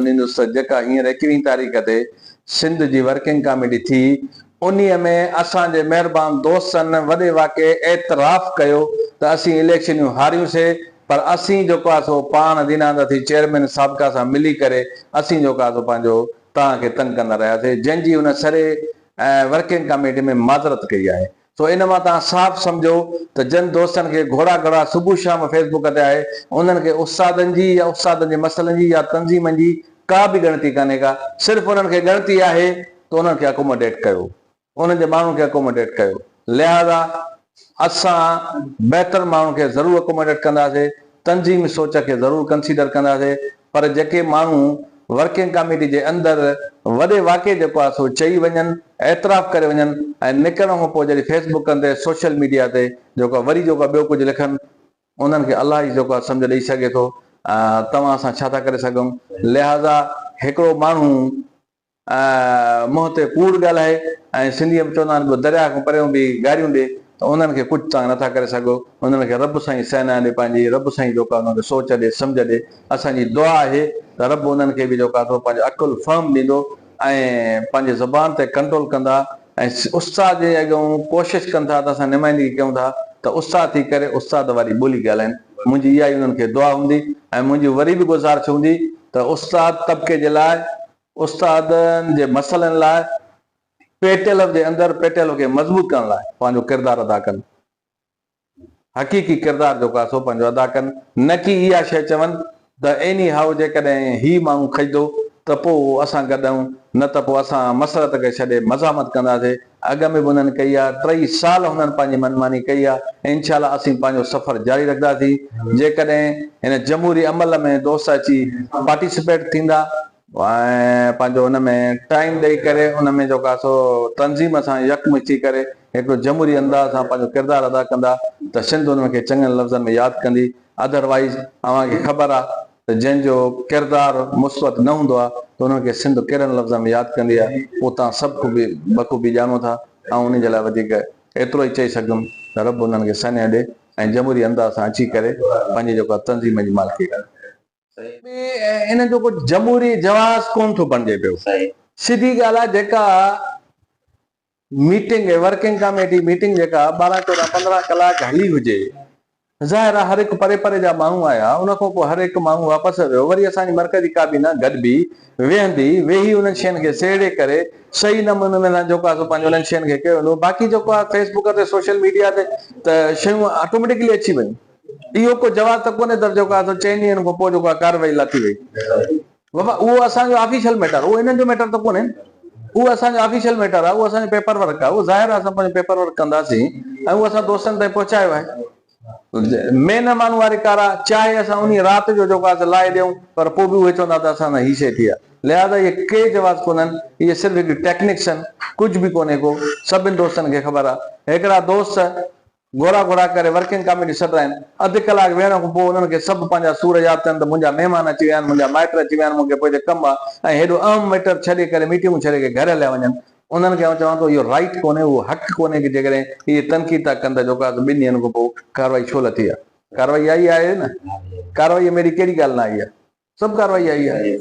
ॾींदुसि जेका हींअर 21 तारीख़ ते सिंध जी वर्किंग कमेटी थी उन्हीअ में असांजे महिरबान दोस्तनि वॾे वाक़े एतराफ़ कयो त असीं इलेक्शनियूं हारियूंसीं, पर असीं जेको आहे सो पाण दीनानंद चेयरमैन साबिका सां मिली करे असीं जेको आहे सो पंहिंजो तव्हांखे तंग कंदा रहियासीं, जंहिंजी हुन सरे वर्किंग कमेटी में माज़रत कई आहे। सो इन मां तव्हां साफ़ सम्झो त जिन दोस्तनि खे घोड़ा घोड़ा सुबुह शाम फेसबुक ते आहे उन्हनि खे उस्तादनि जी या उस्तादनि जे मसइलनि जी या तंज़ीमनि जी का बि ॻणती कान्हे का, सिर्फ़ु उन्हनि खे ॻणती आहे त उन्हनि खे अकोमोडेट कयो, उन्हनि जे माण्हुनि खे अकोमोडेट कयो। लिहाज़ा असां बहितर माण्हुनि खे ज़रूरु अकोमोडेट कंदासीं, तंज़ीम सोच खे ज़रूरु कंसीडर कंदासीं, पर जेके माण्हू वर्किंग कमेटी जे अंदरि वॾे वाक़े जेको आहे सो चई वञनि, एतराफ़ करे वञनि ऐं निकिरण खां पोइ जॾहिं फेसबुक ते सोशल मीडिया ते जेको वरी जेको ॿियो कुझु लिखनि, उन्हनि खे अलाह ई जेको आहे सम्झ ॾेई सघे थो तव्हां असां छा था करे सघूं। लिहाज़ा हिकिड़ो माण्हू मुंहं ते कूड़ ॻाल्हाए ऐं सिंधीअ में चवंदा आहिनि दरिया खां परियां बि गारियूं ॾिए, त उन्हनि खे कुझु तव्हां नथा करे सघो। उन्हनि खे रब साईं सेना ॾे, पंहिंजी रब साईं जेको आहे उन्हनि खे सोच ॾे, सम्झ ॾे। असांजी दुआ आहे त रब उन्हनि खे बि जेको आहे पंहिंजो अकुल फर्म ॾींदो ऐं पंहिंजे ज़बान ते कंट्रोल कंदा ऐं उस्ताद जे अॻियां कोशिशि कनि था त असां नुमाइंदगी कयूं था त उस्ताद थी करे उस्ताद वारी ॿोली ॻाल्हाइनि। मुंहिंजी इहा ई उन्हनि खे दुआ हूंदी ऐं मुंहिंजी वरी बि गुज़ारिश हूंदी त उस्ताद तबिके जे लाइ, उस्तादनि जे मसइलनि लाइ पेटेल जे अंदरि पेटेल खे मज़बूत करण लाइ पंहिंजो किरदारु अदा कनि, हक़ीक़ी किरदारु जेको आहे सो पंहिंजो अदा कनि, न की इहा शइ चवनि त एनी हाउ जेकॾहिं ही माण्हू खजंदो त पोइ असां गॾु आहियूं, न त पोइ असां मसरत खे छॾे मज़ामत कंदासीं। अॻ में बि हुननि कई आहे, 3 साल हुननि पंहिंजी मनमानी कई आहे। इनशाला असीं पंहिंजो सफ़र जारी रखंदासीं। जेकॾहिं हिन जमहूरी अमल में दोस्त अची पार्टिसिपेट थींदा ऐं पंहिंजो हुन में टाइम ॾेई करे उन में जेको आहे सो तंज़ीम सां यकमि थी करे हिकिड़ो जमहूरी अंदाज़ सां पंहिंजो किरदारु अदा कंदा त सिंध उन्हनि खे चङनि लफ़्ज़नि में यादि कंदी। अदरवाइज़ अव्हांखे ख़बर आहे त जंहिंजो किरदारु मुस्बत न हूंदो आहे त उन्हनि खे सिंध कहिड़नि लफ़्ज़नि में यादि कंदी आहे, उहो तव्हां सभु बख़ूबी ॼाणो था। ऐं उन जे लाइ वधीक एतिरो ई चई सघुमि त रब उन्हनि खे सन्ह ॾे ऐं जमहूरी अंदाज़ सां अची करे पंहिंजी जेको आहे तंज़ीम जी मालिकी करे। इन जो कुझु जमहूरी जवाज़ कोन थो बणिजे पियो। सिधी ॻाल्हि आहे, जेका मीटिंग वर्किंग कमेटी मीटिंग जेका 12, 14, 15 कलाक हली हुजे, ज़ाहिर आहे हर हिकु परे परे जा माण्हू आया, उन खां पोइ हर हिकु माण्हू वापसि वियो, वरी असांजी मरकज़ी काबीना गॾु बि वेहंदी, वेही उन्हनि शयुनि खे सेड़े करे सही नमूने में जेको आहे पंहिंजो उन्हनि शयुनि खे कयो वेंदो। बाक़ी जेको आहे फेसबुक ते सोशल मीडिया ते त शयूं ऑटोमेटिकली अची वञनि, इहो को जवाब त कोन्हे त जेको आहे 4 ॾींहंनि खां पोइ जेको आहे कार्रवाई लाथी वई। बाबा उहो असांजो ऑफिशियल मैटर, उहो इन्हनि जो मैटर त कोन्हे, उहो असांजो ऑफिशियल मैटर आहे, उहो असांजो पेपर वर्क आहे। उहो ज़ाहिर आहे असां पंहिंजो पेपर वर्क कंदासीं ऐं उहो असां दोस्तनि ताईं पहुचायो आहे। मेन माण्हू वारी कारा चाहे असां उन राति जो जेको आहे लाहे ॾियूं, पर पोइ बि उहे चवंदा त असां ही शइ थी आहे। लिहाज़ा इहे के जवाब कोन्हनि, इहे सिर्फ़ु हिकिड़ी टेक्निक्स आहिनि, कुझु बि कोन्हे को। सभिनि दोस्तनि खे ख़बर आहे। हिकिड़ा दोस्त घोड़ा घोड़ा करे वर्किंग कमेटी सॾा आहिनि, अधु कलाक वेहण खां पोइ उन्हनि खे सभु पंहिंजा सूर यादि अथनि त मुंहिंजा महिमान अची विया आहिनि, मुंहिंजा माइट अची विया आहिनि, मूंखे पोइ कमु आहे, ऐं हेॾो अहम मैटर छॾे करे मीटिंगूं छॾे करे घर हलिया वञनि। उन्हनि खे आउं चवां थो इहो राइट कोन्हे, उहो हक़ कोन्हे कि जेकॾहिं इहे तनक़ीद था कनि त जेको आहे 2 ॾींहंनि खां पोइ कार्रवाई छो लथी आहे। कार्रवाई आई आहे न, कार्रवाई मेरी कहिड़ी ॻाल्हि न आई आहे, सभु कार्रवाई आई आहे।